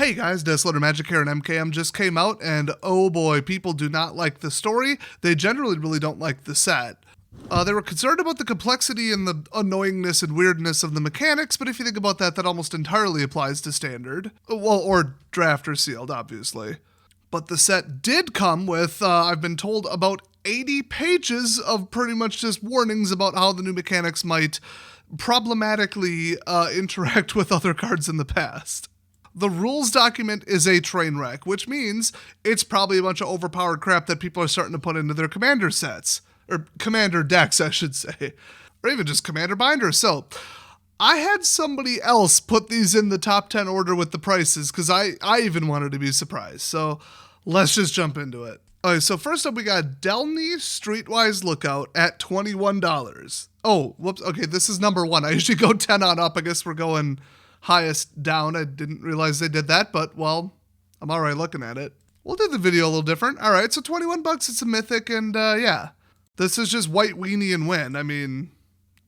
Hey guys, Deathletter Magic here, and MKM just came out, and oh boy, people do not like the story. They generally really don't like the set. They were concerned about the complexity and the annoyingness and weirdness of the mechanics, but if you think about that, that almost entirely applies to Standard. Well, or Draft or Sealed, obviously. But the set did come with, I've been told, about 80 pages of pretty much just warnings about how the new mechanics might problematically interact with other cards in the past. The rules document is a train wreck, which means it's probably a bunch of overpowered crap that people are starting to put into their commander sets. Or commander decks, I should say. Or even just commander binders. So, I had somebody else put these in the top 10 order with the prices, because I even wanted to be surprised. So, let's just jump into it. Okay, so first up we got Delny Streetwise Lookout at $21. Oh, whoops. Okay, this is number one. I usually go 10 on up. I guess we're going highest down. I didn't realize they did that, but well, I'm alright looking at it. We'll do the video a little different. Alright, so 21 bucks, it's a mythic, and yeah. This is just white weenie and win. I mean,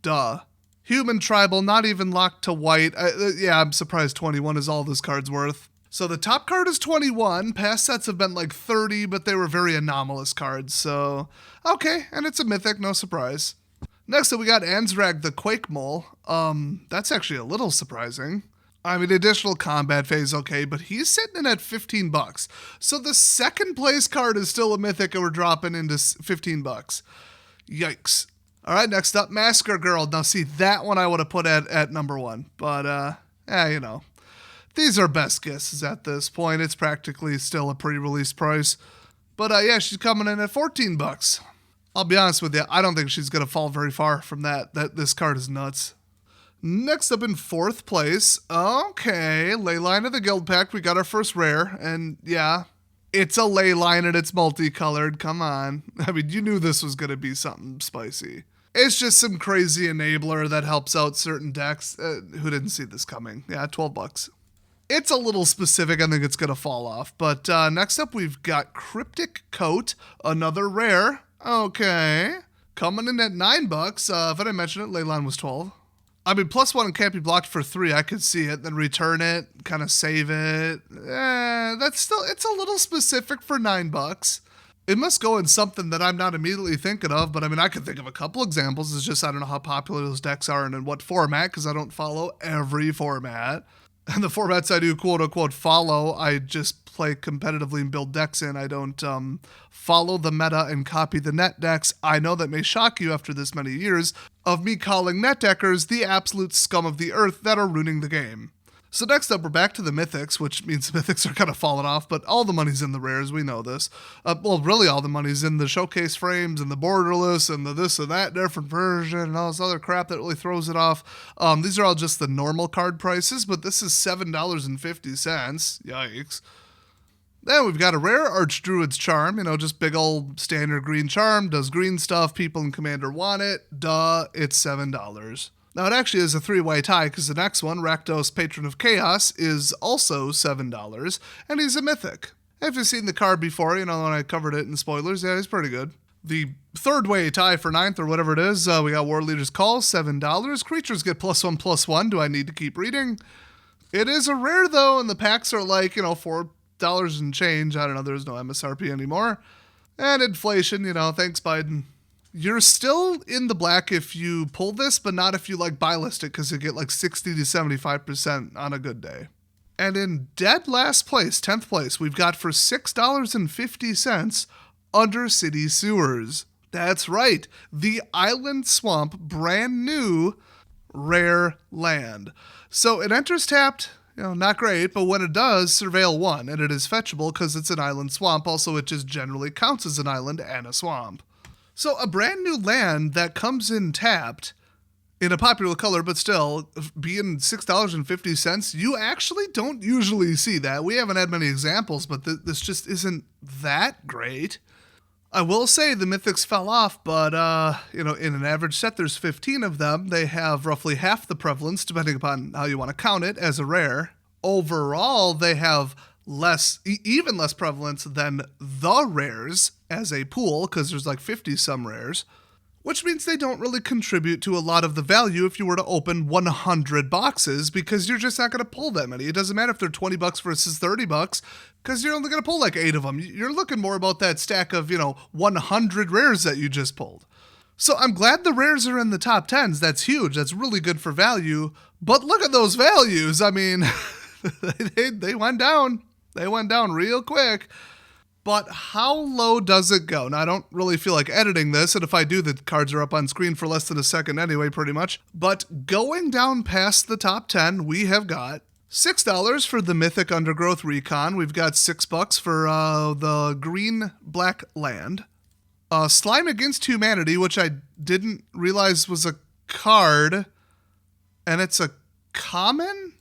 duh. Human tribal, not even locked to white. Yeah, I'm surprised 21 is all this card's worth. So the top card is 21. Past sets have been like 30, but they were very anomalous cards, so okay, and it's a mythic, no surprise. Next up, we got Ansrag the Quake Mole. That's actually a little surprising. I mean, additional combat phase, okay, but he's sitting in at 15 bucks. So the second place card is still a mythic, and we're dropping into 15 bucks. Yikes. All right, next up, Masker Girl. Now, see, that one I would have put at number one, but, yeah, you know. These are best guesses at this point. It's practically still a pre-release price. But, yeah, she's coming in at 14 bucks. I'll be honest with you, I don't think she's going to fall very far from that. This card is nuts. Next up in fourth place, okay, Leyline of the Guild Pact. We got our first rare, and yeah, it's a Leyline and it's multicolored. Come on. I mean, you knew this was going to be something spicy. It's just some crazy enabler that helps out certain decks. Who didn't see this coming? Yeah, 12 bucks. It's a little specific. I think it's going to fall off. But next up, we've got Cryptic Coat, another rare. Okay. Coming in at 9 bucks. If I didn't mention it, Leyline was 12. I mean, +1 can't be blocked for 3. I could see it. Then return it, kind of save it. That's still, it's a little specific for 9 bucks. It must go in something that I'm not immediately thinking of, but I mean, I could think of a couple examples. It's just I don't know how popular those decks are and in what format, because I don't follow every format. And the formats I do quote-unquote follow, I just play competitively and build decks in. I don't follow the meta and copy the net decks. I know that may shock you after this many years of me calling net deckers the absolute scum of the earth that are ruining the game. So next up, we're back to the mythics, which means the mythics are kind of falling off, but all the money's in the rares, we know this. Well, really all the money's in the showcase frames and the borderless and the this or that different version and all this other crap that really throws it off. These are all just the normal card prices, but this is $7.50. Yikes. Then we've got a rare Archdruid's Charm, you know, just big old standard green charm, does green stuff, people in Commander want it, duh, it's $7. Now, it actually is a 3-way tie, because the next one, Rakdos Patron of Chaos, is also $7, and he's a mythic. If you've seen the card before, you know, when I covered it in spoilers, yeah, he's pretty good. The third-way tie for 9th, or whatever it is, we got War Leader's Call, $7. Creatures get +1/+1. Do I need to keep reading? It is a rare, though, and the packs are like, you know, $4 and change. I don't know, there's no MSRP anymore. And inflation, you know, thanks, Biden. You're still in the black if you pull this, but not if you like buy list it, because you get like 60 to 75% on a good day. And in dead last place, 10th place, we've got for $6.50 Undercity Sewers. That's right, the Island Swamp brand new rare land. So it enters tapped, you know, not great, but when it does, Surveil 1, and it is fetchable because it's an island swamp. Also, it just generally counts as an island and a swamp. So a brand new land that comes in tapped in a popular color, but still being $6.50, you actually don't usually see that. We haven't had many examples, but this just isn't that great. I will say the mythics fell off, but, you know, in an average set, there's 15 of them. They have roughly half the prevalence, depending upon how you want to count it, as a rare. Overall, they have even less prevalence than the rares as a pool, because there's like 50 some rares. which means they don't really contribute to a lot of the value if you were to open 100 boxes, because you're just not going to pull that many. It doesn't matter if they're $20 versus $30, because you're only going to pull like 8 of them. You're looking more about that stack of, 100 rares that you just pulled. So I'm glad the rares are in the top 10s. That's huge. That's really good for value. But look at those values. I mean, they went down. They went down real quick. But how low does it go? Now, I don't really feel like editing this, and if I do, the cards are up on screen for less than a second anyway, pretty much. But going down past the top 10, we have got $6 for the Mythic Undergrowth Recon. We've got $6 for the green-black land. Slime Against Humanity, which I didn't realize was a card, and it's a common?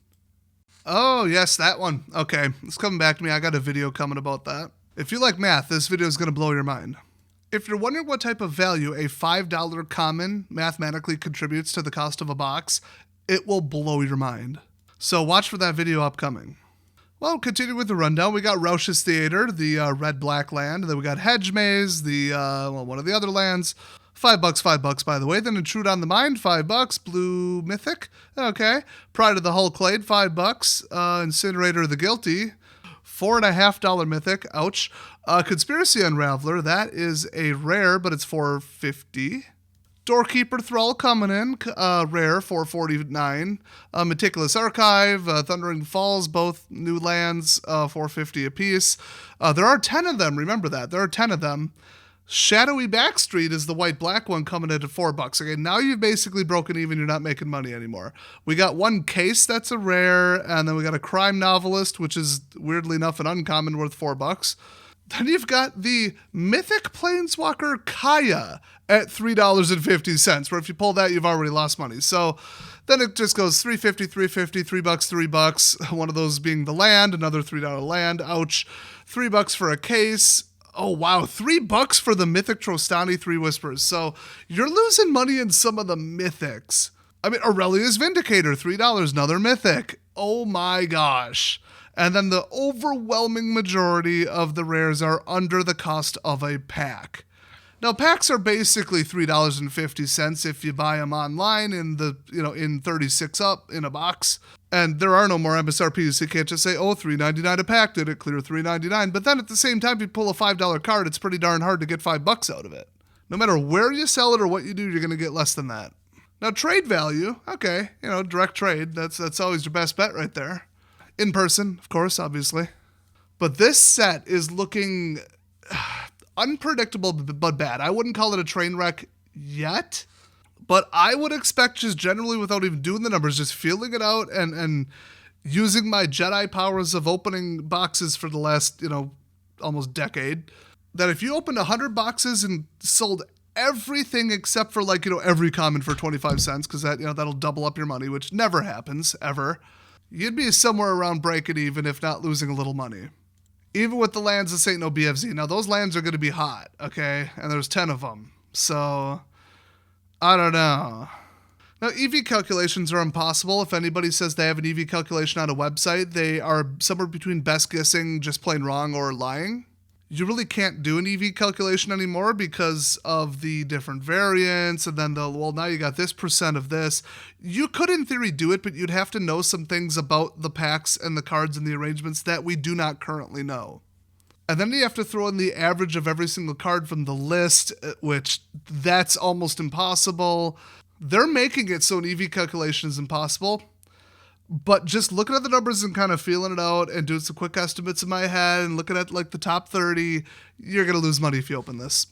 Oh, yes, that one. Okay, it's coming back to me. I got a video coming about that. If you like math, this video is going to blow your mind. If you're wondering what type of value a $5 common mathematically contributes to the cost of a box, it will blow your mind. So watch for that video upcoming. Well, continue with the rundown. We got Rausch's Theater, the red-black land. Then we got Hedge Maze, one of the other lands. $5, by the way. Then Intrude on the Mind, $5. Blue Mythic, okay. Pride of the Hulklade, $5. Incinerator of the Guilty, $4.50 Mythic, ouch. Conspiracy Unraveler, that is a rare, but it's $4.50. Doorkeeper Thrall coming in, rare, $4.49. Meticulous Archive, Thundering Falls, both new lands, $4.50 apiece. There are 10 of them, remember that. There are 10 of them. Shadowy Backstreet is the white-black one coming in at $4. Okay, now you've basically broken even. You're not making money anymore. We got one case that's a rare, and then we got a crime novelist, which is weirdly enough an uncommon, worth $4. Then you've got the Mythic Planeswalker Kaya at $3.50, where if you pull that, you've already lost money. So then it just goes $3.50, $3.50, $3, one of those being the land, another $3 land, ouch. $3 for a case. Oh, wow, $3 for the Mythic Trostani 3 Whispers. So you're losing money in some of the Mythics. I mean, Aurelia's Vindicator, $3, another Mythic. Oh my gosh. And then the overwhelming majority of the rares are under the cost of a pack. Now, packs are basically $3.50 if you buy them online in 36 up in a box. And there are no more MSRPs. You can't just say, oh, $3.99 a pack, did it clear $3.99? But then at the same time, if you pull a $5 card, it's pretty darn hard to get $5 out of it. No matter where you sell it or what you do, you're going to get less than that. Now, trade value, okay, direct trade, that's always your best bet right there. In person, of course, obviously. But this set is looking unpredictable but bad. I wouldn't call it a train wreck yet, but I would expect, just generally without even doing the numbers, just feeling it out and using my Jedi powers of opening boxes for the last, almost decade, that if you opened 100 boxes and sold everything except for every common for 25 cents, because that'll double up your money, which never happens, ever. You'd be somewhere around breaking even, if not losing a little money. Even with the lands, this ain't no BFZ. Now, those lands are going to be hot, okay? And there's 10 of them. So, I don't know. Now, EV calculations are impossible. If anybody says they have an EV calculation on a website, they are somewhere between best guessing, just plain wrong, or lying. You really can't do an EV calculation anymore because of the different variants, and then now you got this percent of this. You could in theory do it, but you'd have to know some things about the packs and the cards and the arrangements that we do not currently know. And then you have to throw in the average of every single card from the list, which that's almost impossible. They're making it so an EV calculation is impossible. But just looking at the numbers and kind of feeling it out and doing some quick estimates in my head and looking at the top 30, you're going to lose money if you open this.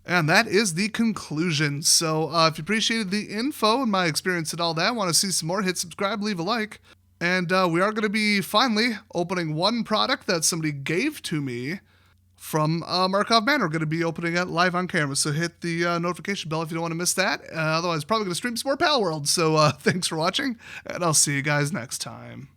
And that is the conclusion. So if you appreciated the info and my experience and all that, want to see some more, hit subscribe, leave a like. And we are going to be finally opening one product that somebody gave to me from Markov Manor. We're going to be opening it live on camera, so hit the notification bell if you don't want to miss that. Otherwise, probably going to stream some more Pal World. So thanks for watching, and I'll see you guys next time.